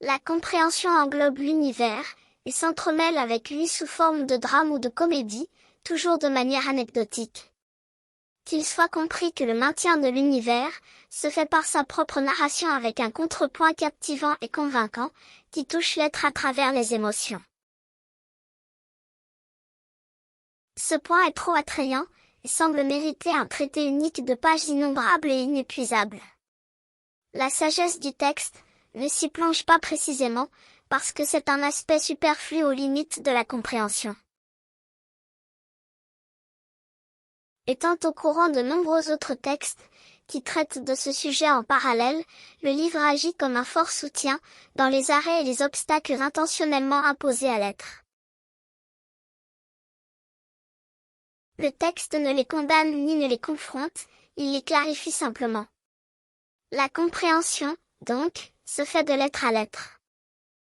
La compréhension englobe l'univers, et s'entremêle avec lui sous forme de drame ou de comédie, toujours de manière anecdotique. Qu'il soit compris que le maintien de l'univers se fait par sa propre narration avec un contrepoint captivant et convaincant, qui touche l'être à travers les émotions. Ce point est trop attrayant, et semble mériter un traité unique de pages innombrables et inépuisables. La sagesse du texte ne s'y plonge pas précisément, parce que c'est un aspect superflu aux limites de la compréhension. Étant au courant de nombreux autres textes, qui traitent de ce sujet en parallèle, le livre agit comme un fort soutien, dans les arrêts et les obstacles intentionnellement imposés à l'être. Le texte ne les condamne ni ne les confronte, il les clarifie simplement. La compréhension, donc, se fait de l'être à l'être.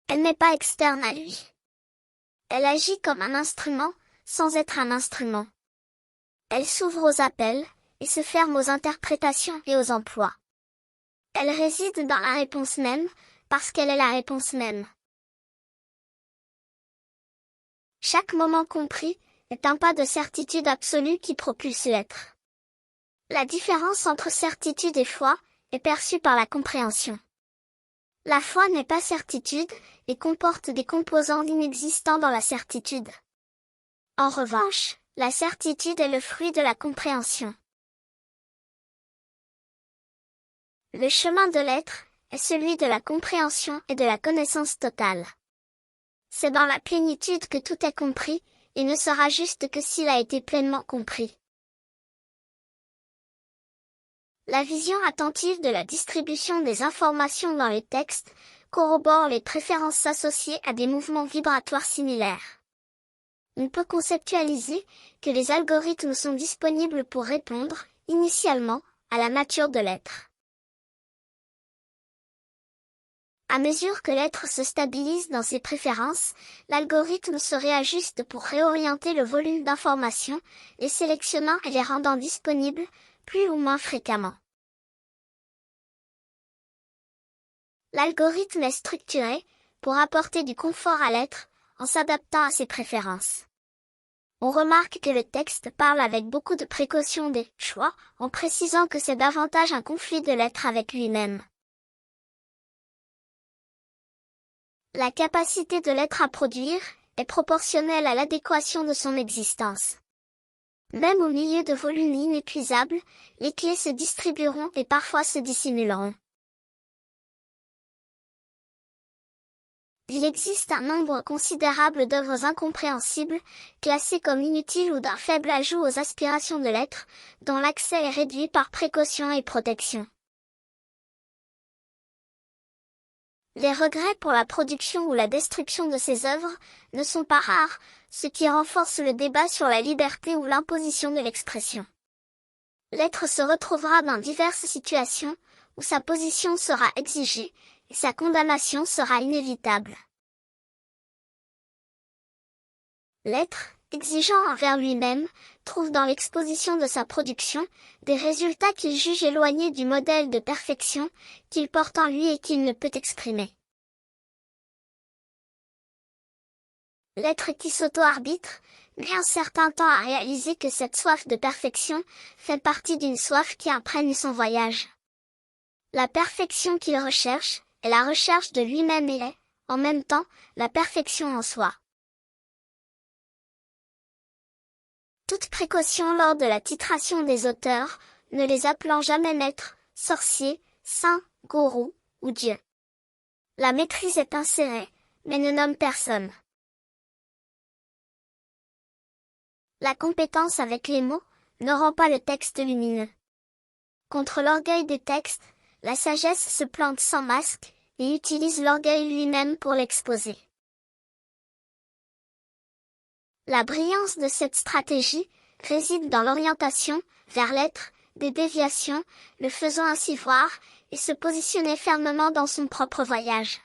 Elle n'est pas externe à lui. Elle agit comme un instrument, sans être un instrument. Elle s'ouvre aux appels, et se ferme aux interprétations et aux emplois. Elle réside dans la réponse même, parce qu'elle est la réponse même. Chaque moment compris est un pas de certitude absolue qui propulse l'être. La différence entre certitude et foi est perçue par la compréhension. La foi n'est pas certitude, et comporte des composants inexistants dans la certitude. En revanche, la certitude est le fruit de la compréhension. Le chemin de l'être est celui de la compréhension et de la connaissance totale. C'est dans la plénitude que tout est compris, et ne sera juste que s'il a été pleinement compris. La vision attentive de la distribution des informations dans les textes corrobore les préférences associées à des mouvements vibratoires similaires. On peut conceptualiser que les algorithmes sont disponibles pour répondre, initialement, à la nature de l'être. À mesure que l'être se stabilise dans ses préférences, l'algorithme se réajuste pour réorienter le volume d'informations, les sélectionnant et les rendant disponibles, plus ou moins fréquemment. L'algorithme est structuré, pour apporter du confort à l'être, en s'adaptant à ses préférences. On remarque que le texte parle avec beaucoup de précaution des choix, en précisant que c'est davantage un conflit de l'être avec lui-même. La capacité de l'être à produire est proportionnelle à l'adéquation de son existence. Même au milieu de volumes inépuisables, les clés se distribueront et parfois se dissimuleront. Il existe un nombre considérable d'œuvres incompréhensibles, classées comme inutiles ou d'un faible ajout aux aspirations de l'être, dont l'accès est réduit par précaution et protection. Les regrets pour la production ou la destruction de ces œuvres ne sont pas rares, ce qui renforce le débat sur la liberté ou l'imposition de l'expression. L'être se retrouvera dans diverses situations, où sa position sera exigée, et sa condamnation sera inévitable. L'être, exigeant envers lui-même, trouve dans l'exposition de sa production, des résultats qu'il juge éloignés du modèle de perfection, qu'il porte en lui et qu'il ne peut exprimer. L'être qui s'auto-arbitre, met un certain temps à réaliser que cette soif de perfection fait partie d'une soif qui imprègne son voyage. La perfection qu'il recherche est la recherche de lui-même et est, en même temps, la perfection en soi. Toute précaution lors de la titration des auteurs, ne les appelant jamais maîtres, sorciers, saints, gourous, ou dieux. La maîtrise est insérée, mais ne nomme personne. La compétence avec les mots ne rend pas le texte lumineux. Contre l'orgueil des textes, la sagesse se plante sans masque, et utilise l'orgueil lui-même pour l'exposer. La brillance de cette stratégie réside dans l'orientation vers l'être, des déviations, le faisant ainsi voir, et se positionner fermement dans son propre voyage.